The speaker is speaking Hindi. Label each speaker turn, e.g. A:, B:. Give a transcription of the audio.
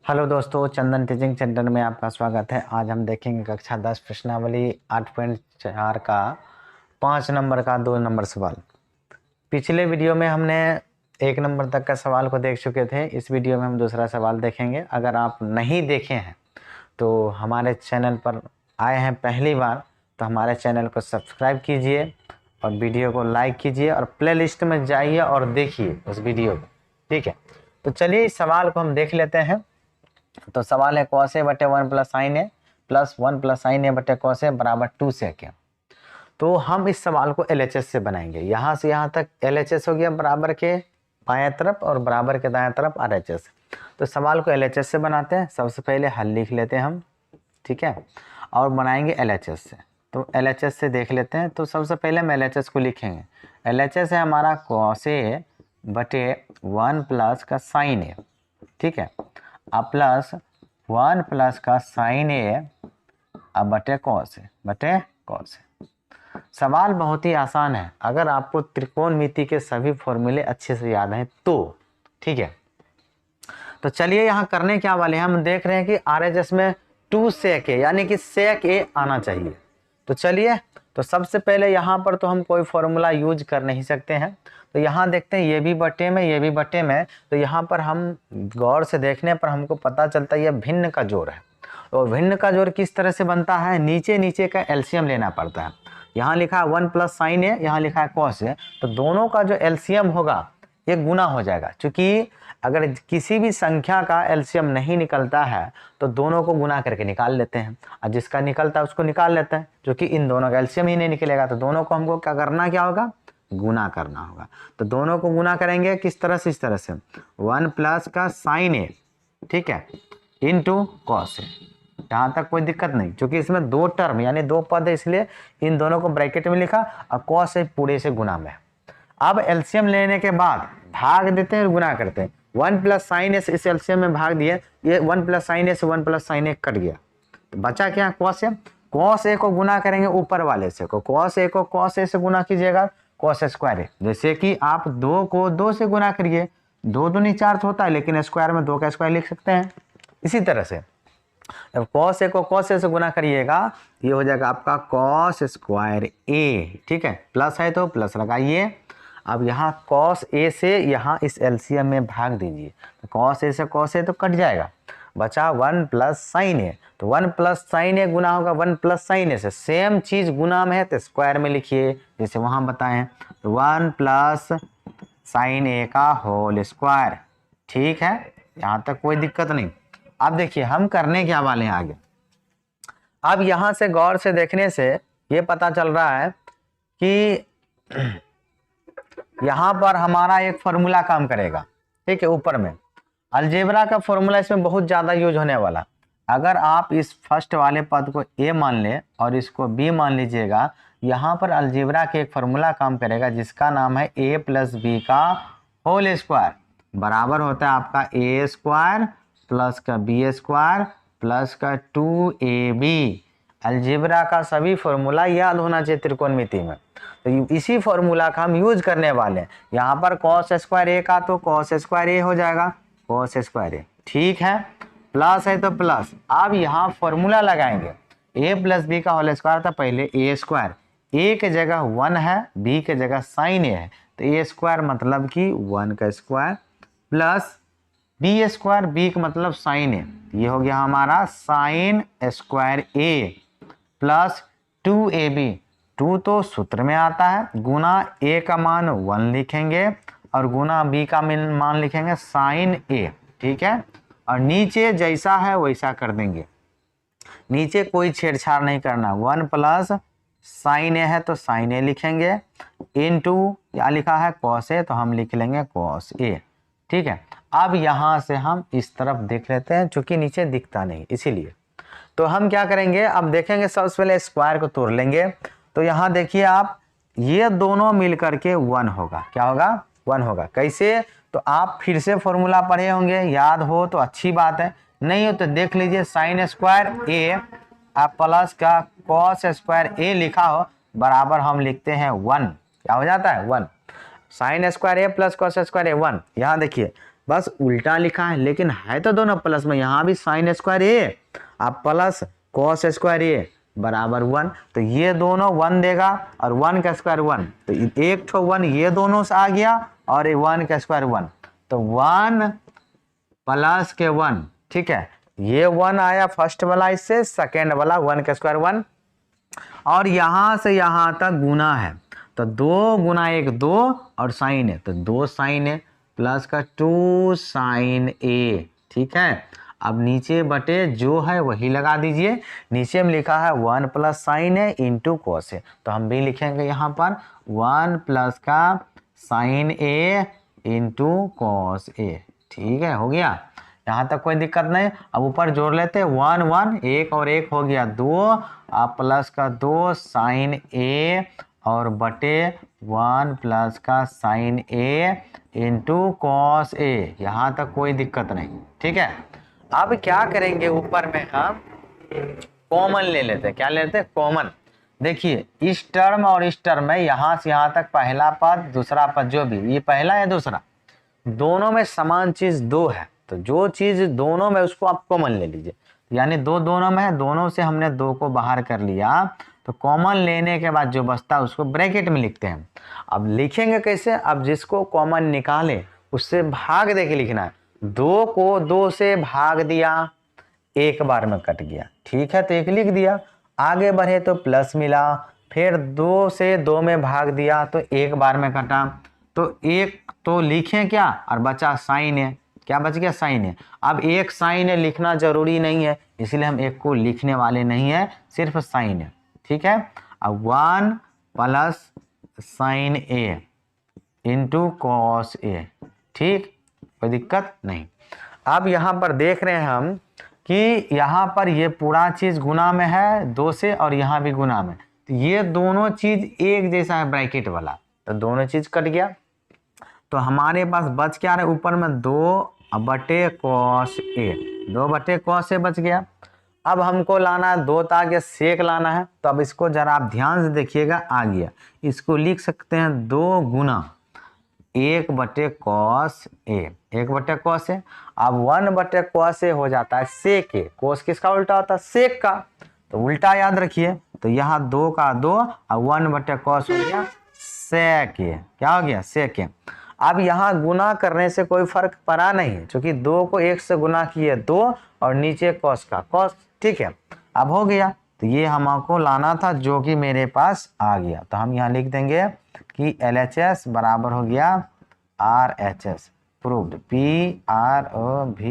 A: हेलो दोस्तों, चंदन टीचिंग सेंटर में आपका स्वागत है। आज हम देखेंगे कक्षा 10 प्रश्नावली 8.4 का 5 नंबर का 2 नंबर सवाल। पिछले वीडियो में हमने 1 नंबर तक का सवाल को देख चुके थे। इस वीडियो में हम दूसरा सवाल देखेंगे। अगर आप नहीं देखे हैं तो हमारे चैनल पर आए हैं पहली बार तो हमारे चैनल को सब्सक्राइब कीजिए और वीडियो को लाइक कीजिए और प्लेलिस्ट में जाइए और देखिए उस वीडियो को। ठीक है, तो चलिए इस सवाल को हम देख लेते हैं। तो सवाल है cos a बटे 1 प्लस साइन ए प्लस 1 प्लस साइन ए बटे cos a बराबर 2 सेक है। तो हम इस सवाल को LHS से बनाएंगे। यहाँ से यहाँ तक LHS हो गया बराबर के बाएं तरफ और बराबर के दाएं तरफ RHS। तो सवाल को LHS से बनाते हैं। सबसे पहले हल लिख लेते हैं हम, ठीक है, और बनाएंगे LHS से। तो LHS से देख लेते हैं। तो सबसे पहले हम LHS को लिखेंगे। LHS है हमारा cos a बटे 1 प्लस का साइन ए, ठीक है, अब प्लस 1 प्लस का साइन ए अब बटे कॉस ए। सवाल बहुत ही आसान है अगर आपको त्रिकोणमिति के सभी फॉर्मूले अच्छे से याद हैं तो, ठीक है। तो चलिए यहाँ करने क्या वाले हैं, हम देख रहे हैं कि RHS में 2 सेक ए यानी कि सेक ए आना चाहिए। तो चलिए, तो सबसे पहले यहाँ पर तो हम कोई फॉर्मूला यूज कर नहीं सकते हैं। तो यहाँ देखते हैं ये भी बटे में ये भी बटे में। तो यहाँ पर हम गौर से देखने पर हमको पता चलता है ये भिन्न का जोड़ है। और भिन्न का जोड़ किस तरह से बनता है, नीचे नीचे का एलसीएम लेना पड़ता है। यहाँ लिखा है 1 प्लस साइन ए, यहाँ लिखा है कॉस ए। तो दोनों का जो एलसीएम होगा ये गुना हो जाएगा। क्योंकि अगर किसी भी संख्या का एलसीएम नहीं निकलता है तो दोनों को गुना करके निकाल लेते हैं और जिसका निकलता है उसको निकाल लेते हैं। जो कि इन दोनों का एलसीएम ही नहीं निकलेगा तो दोनों को हमको क्या करना होगा, गुना करना होगा। तो दोनों को गुना करेंगे किस तरह से, इस तरह से 1 प्लस का साइन ए, ठीक है, इंटू कॉस ए। यहाँ तक कोई दिक्कत नहीं क्योंकि इसमें 2 टर्म यानी 2 पद है, इसलिए इन दोनों को ब्रैकेट में लिखा और कॉस ए पूरे से गुना में। अब एलसीएम लेने के बाद भाग देते हैं और गुना करते हैं। 1 प्लस साइन ए से इस एलसीएम में भाग दिए, ये 1 प्लस साइन ए से 1 प्लस साइन ए कट गया। तो बचा क्या, कॉस ए। कॉस ए को गुना करेंगे ऊपर वाले से को, कॉस ए को कॉस ए से गुना कीजिएगा कॉस स्क्वायर ए। जैसे कि आप 2 को 2 से गुना करिए, 2 दूनी 4 होता है लेकिन स्क्वायर में 2 का स्क्वायर लिख सकते हैं। इसी तरह से जब कॉस ए को कॉस ए से गुना करिएगा ये हो जाएगा आपका कॉस स्क्वायर ए, ठीक है। प्लस है तो प्लस लगाइए। अब यहाँ कॉस ए से यहाँ इस एलसीएम में भाग दीजिए। तो कॉस ए से कॉस ए तो कट जाएगा, बचा 1 प्लस साइन ए। तो 1 प्लस साइन ए गुना होगा 1 प्लस साइन ए से। सेम चीज गुना में है तो स्क्वायर में लिखिए जैसे वहां बताएं। तो 1 प्लस साइन ए का होल स्क्वायर, ठीक है, यहाँ तक कोई दिक्कत नहीं। अब देखिए हम करने क्या वाले हैं आगे। अब यहाँ से गौर से देखने से ये पता चल रहा है कि यहाँ पर हमारा एक फॉर्मूला काम करेगा, ठीक है। ऊपर में अलजेब्रा का फॉर्मूला इसमें बहुत ज़्यादा यूज होने वाला। अगर आप इस फर्स्ट वाले पद को ए मान ले और इसको बी मान लीजिएगा, यहाँ पर अलजेब्रा के एक फॉर्मूला काम करेगा जिसका नाम है ए प्लस बी का होल स्क्वायर बराबर होता है आपका ए स्क्वायर प्लस का बी स्क्वायर प्लस का 2ab। अलजेब्रा का सभी फॉर्मूला याद होना चाहिए त्रिकोणमिति में। तो इसी फॉर्मूला का हम यूज करने वाले हैं। यहाँ पर कॉस स्क्वायर ए का तो कॉस स्क्वायर ए हो जाएगा, कॉस स्क्वायर ए, ठीक है। प्लस है तो प्लस। अब यहाँ फॉर्मूला लगाएंगे ए प्लस बी का होल स्क्वायर था पहले ए स्क्वायर, ए के जगह 1 है, बी के जगह साइन ए है तो ए स्क्वायर मतलब कि 1 का square plus B square, B का मतलब साइन ए, ये हो गया हमारा साइन स्क्वायर ए प्लस 2ab। 2 तो सूत्र में आता है, गुना ए का मान 1 लिखेंगे और गुना बी का मान लिखेंगे साइन ए, ठीक है। और नीचे जैसा है वैसा कर देंगे, नीचे कोई छेड़छाड़ नहीं करना। 1 प्लस साइन ए है तो साइन ए लिखेंगे, इनटू क्या लिखा है कॉस ए तो हम लिख लेंगे कॉस ए, ठीक है। अब यहाँ से हम इस तरफ देख लेते हैं क्योंकि नीचे दिखता नहीं इसीलिए। तो हम क्या करेंगे, अब देखेंगे सबसे पहले स्क्वायर को तोड़ लेंगे। तो यहाँ देखिए आप, ये दोनों मिलकर के 1 होगा, क्या होगा, 1 होगा। कैसे, तो आप फिर से फॉर्मूला पढ़े होंगे, याद हो तो अच्छी बात है, नहीं हो तो देख लीजिए। साइन स्क्वायर ए आप प्लस का कॉस स्क्वायर ए लिखा हो बराबर हम लिखते हैं 1, क्या हो जाता है 1। साइन स्क्वायर ए प्लस कॉस स्क्वायर ए 1। यहाँ देखिए बस उल्टा लिखा है, लेकिन है तो दोनों प्लस में। यहाँ भी साइन स्क्वायर ए अब प्लस कॉस स्क्वायर ए बराबर 1, तो ये दोनों 1 देगा और 1 का स्क्वायर 1, तो एक ठो 1 ये दोनों से आ गया और 1 का स्क्वायर 1, तो 1 प्लस के 1, ठीक है। ये 1 आया फर्स्ट वाला, इससे सेकेंड वाला 1 का स्क्वायर 1, और यहाँ से यहाँ तक गुना है, तो 2 गुना 1 2 और साइन है, तो 2 साइन है प्लस का 2 साइन ए, ठीक है। अब नीचे बटे जो है वही लगा दीजिए। नीचे में लिखा है 1 प्लस साइन है इंटू कॉस है, तो हम भी लिखेंगे यहाँ पर 1 प्लस का sign A into cos A, ठीक है, हो गया। यहाँ तक कोई दिक्कत नहीं। अब ऊपर जोड़ लेते 1 1, 1 और 1 हो गया 2, अब प्लस का 2 साइन ए और बटे 1 प्लस का sign A into cos A, यहाँ तक कोई दिक्कत नहीं, ठीक है। अब क्या करेंगे, ऊपर में हम कॉमन ले लेते हैं। क्या लेते हैं? कॉमन। देखिए इस टर्म और इस टर्म में यहाँ से यहाँ तक पहला पद दूसरा पद, जो भी ये पहला या दूसरा, दोनों में समान चीज 2 है, तो जो चीज दोनों में उसको आप कॉमन ले लीजिए। यानी 2 दोनों में है, दोनों से हमने 2 को बाहर कर लिया, तो कॉमन लेने के बाद जो बचता है उसको ब्रैकेट में लिखते हैं। अब लिखेंगे कैसे? अब जिसको कॉमन निकाले उससे भाग दे के लिखना है। 2 को 2 से भाग दिया, एक बार में कट गया, ठीक है, तो 1 लिख दिया। आगे बढ़े तो प्लस मिला, फिर 2 से 2 में भाग दिया तो एक बार में कटा, तो 1 तो लिखें क्या, और बचा साइन है। क्या बच गया? साइन है। अब एक साइन है लिखना जरूरी नहीं है, इसलिए हम एक को लिखने वाले नहीं है, सिर्फ साइन है, ठीक है। अब 1 plus sign A into cos A, ठीक, कोई दिक्कत नहीं। अब यहाँ पर देख रहे हैं हम कि यहाँ पर ये पूरा चीज गुना में है 2 से, और यहाँ भी गुना में, तो ये दोनों चीज एक जैसा है ब्रैकेट वाला, तो दोनों चीज कट गया। तो हमारे पास बच क्या रहा है? ऊपर में 2 बटे कॉस ए, 2 बटे कॉस ए बच गया। अब हमको लाना है 2 ताकि सेक लाना है, तो अब इसको जरा आप ध्यान से देखिएगा, आ गया। इसको लिख सकते हैं 2 गुना 1 बटे कॉस ए, 1 बटे कॉस ए। अब 1 बटे कॉस ए हो जाता है सेक ए। कॉस किसका उल्टा होता है? सेक का, तो उल्टा याद रखिए। तो यहाँ 2 का 2 और 1 बटे कॉस हो गया सेक ए। क्या हो गया? सेक ए। अब यहाँ गुना करने से कोई फर्क पड़ा नहीं है, क्योंकि 2 को 1 से गुना किए 2 और नीचे कॉस का कॉस, ठीक है। अब हो गया, तो ये हमको लाना था जो कि मेरे पास आ गया, तो हम यहाँ लिख देंगे कि LHS बराबर हो गया RHS, प्रूव्ड, PROV